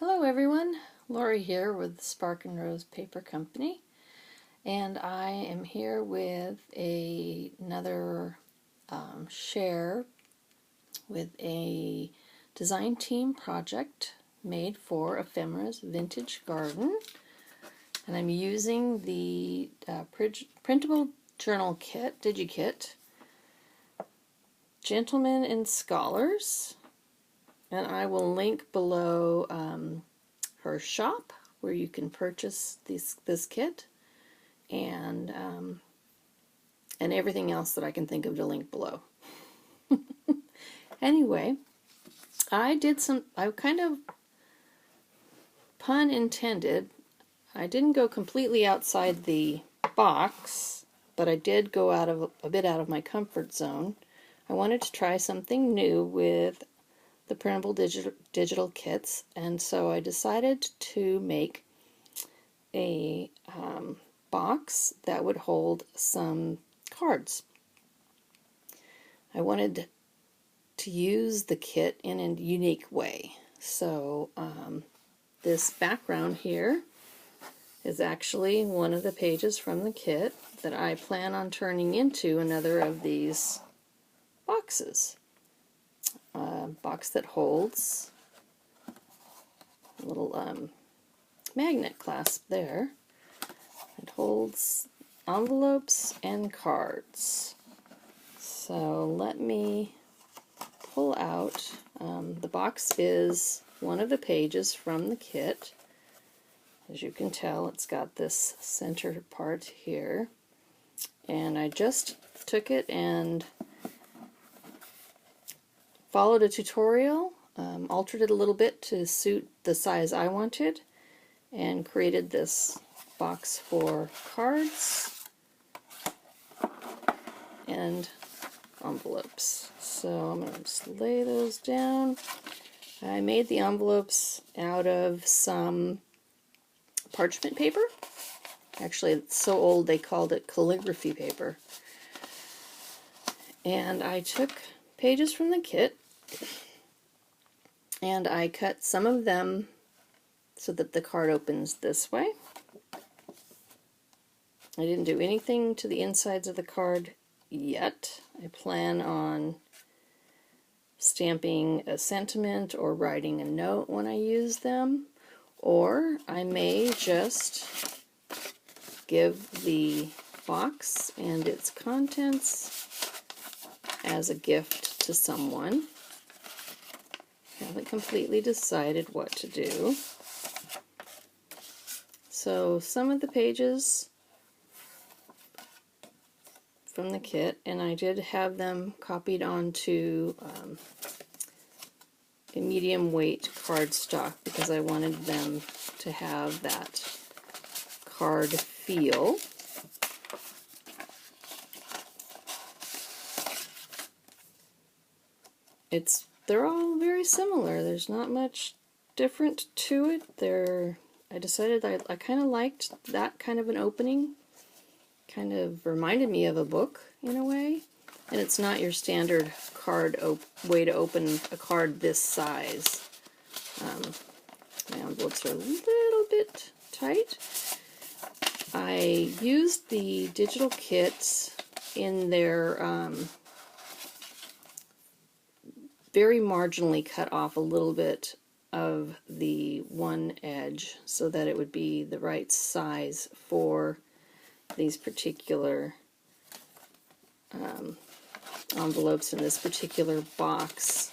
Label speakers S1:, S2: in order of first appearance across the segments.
S1: Hello everyone, Lori here with Spark and Rose Paper Company, and I am here with another share with a design team project made for Ephemeras Vintage Garden, and I'm using the printable journal kit, DigiKit, Gentlemen and Scholars. And I will link below her shop where you can purchase this kit and everything else that I can think of to link below. Anyway, I kind of, pun intended, I didn't go completely outside the box, but I did go a bit out of my comfort zone. I wanted to try something new with the printable digital kits, and so I decided to make a box that would hold some cards. I wanted to use the kit in a unique way, so this background here is actually one of the pages from the kit that I plan on turning into another of these boxes. Box that holds a little magnet clasp there. It holds envelopes and cards. So let me pull out. The box is one of the pages from the kit. As you can tell, it's got this center part here. And I just took it and followed a tutorial, altered it a little bit to suit the size I wanted, and created this box for cards and envelopes. So I'm going to just lay those down. I made the envelopes out of some parchment paper. Actually, it's so old they called it calligraphy paper. And I took pages from the kit and I cut some of them so that the card opens this way. I didn't do anything to the insides of the card yet. I plan on stamping a sentiment or writing a note when I use them, or I may just give the box and its contents as a gift to someone. I haven't completely decided what to do. So some of the pages from the kit, and I did have them copied onto a medium weight cardstock because I wanted them to have that card feel. They're all very similar. There's not much different to it. I decided I kind of liked that kind of an opening. Kind of reminded me of a book in a way. And it's not your standard way to open a card this size. My envelopes are a little bit tight. I used the digital kits in their very marginally cut off a little bit of the one edge so that it would be the right size for these particular envelopes in this particular box.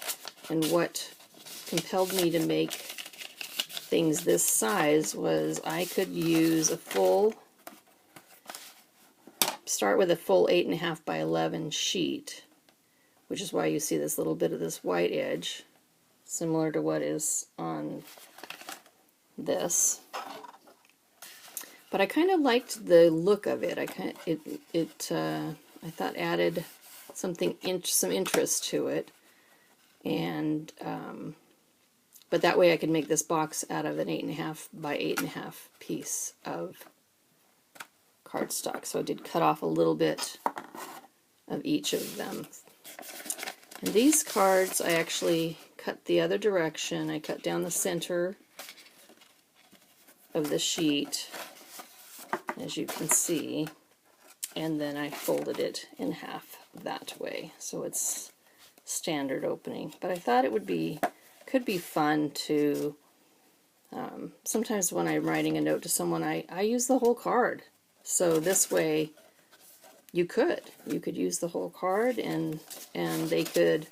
S1: And what compelled me to make things this size was I could use start with a full 8.5 by 11 sheet, which is why you see this little bit of this white edge, similar to what is on this. But I kind of liked the look of it. I thought added some interest to it, and but that way I could make this box out of an 8.5 by 8.5 piece of cardstock. So I did cut off a little bit of each of them. And these cards I actually cut the other direction. I cut down the center of the sheet, as you can see, and then I folded it in half that way, so it's standard opening. But I thought it could be fun to, sometimes when I'm writing a note to someone, I use the whole card. So this way you could use the whole card, and they could,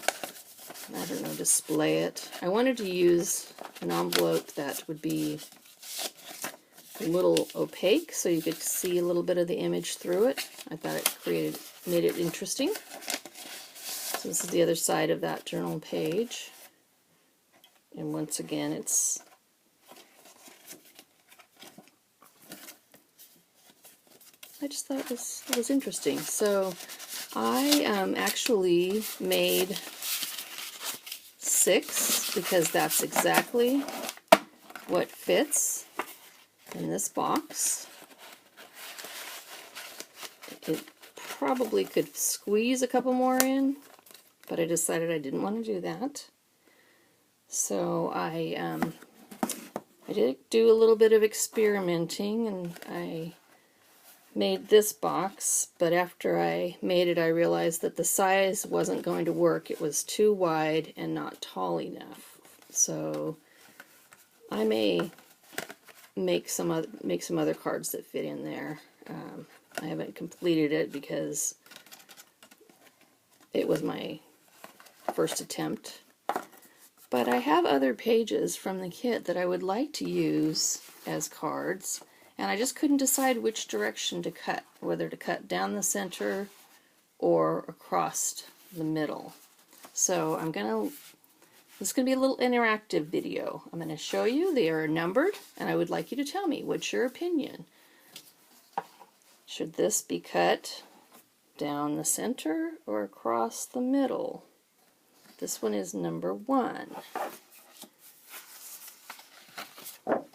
S1: I don't know, display it. I wanted to use an envelope that would be a little opaque so you could see a little bit of the image through it. I thought it made it interesting. So this is the other side of that journal page. And once again, I just thought it was interesting. So I actually made 6 because that's exactly what fits in this box. It probably could squeeze a couple more in, but I decided I didn't want to do that. So I did do a little bit of experimenting, and I made this box, but after I made it I realized that the size wasn't going to work. It was too wide and not tall enough. So I may make some other cards that fit in there. I haven't completed it because it was my first attempt. But I have other pages from the kit that I would like to use as cards, and I just couldn't decide which direction to cut, whether to cut down the center or across the middle. So this is going to be a little interactive video. I'm going to show you. They are numbered, and I would like you to tell me what's your opinion. Should this be cut down the center or across the middle? This one is number 1.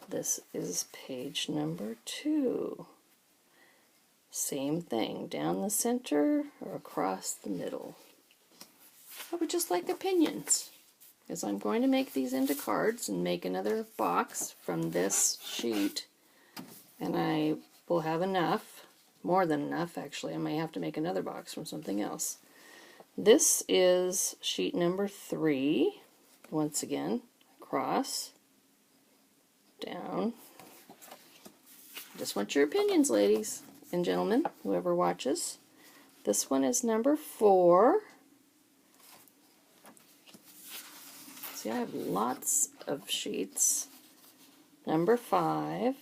S1: This is page number 2. Same thing, down the center or across the middle. I would just like opinions, because I'm going to make these into cards and make another box from this sheet, and I will have enough, more than enough actually. I may have to make another box from something else. This is sheet number 3. Once again, across, down. Just want your opinions, ladies and gentlemen, whoever watches. This one is number 4. See, I have lots of sheets. Number 5.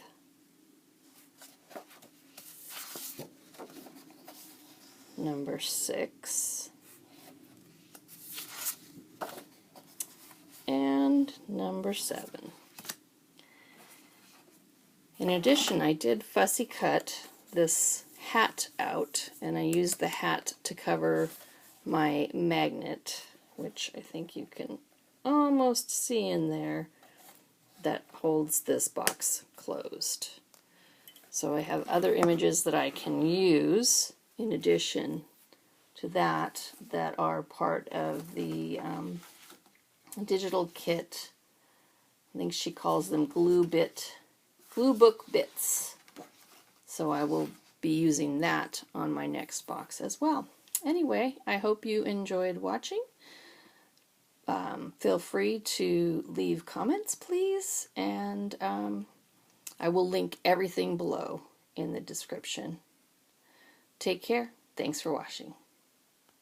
S1: Number 6. And number 7. In addition, I did fussy cut this hat out, and I used the hat to cover my magnet, which I think you can almost see in there, that holds this box closed. So I have other images that I can use in addition to that are part of the digital kit. I think she calls them glue book bits. So I will be using that on my next box as well. Anyway, I hope you enjoyed watching. Feel free to leave comments, please, and I will link everything below in the description. Take care. Thanks for watching.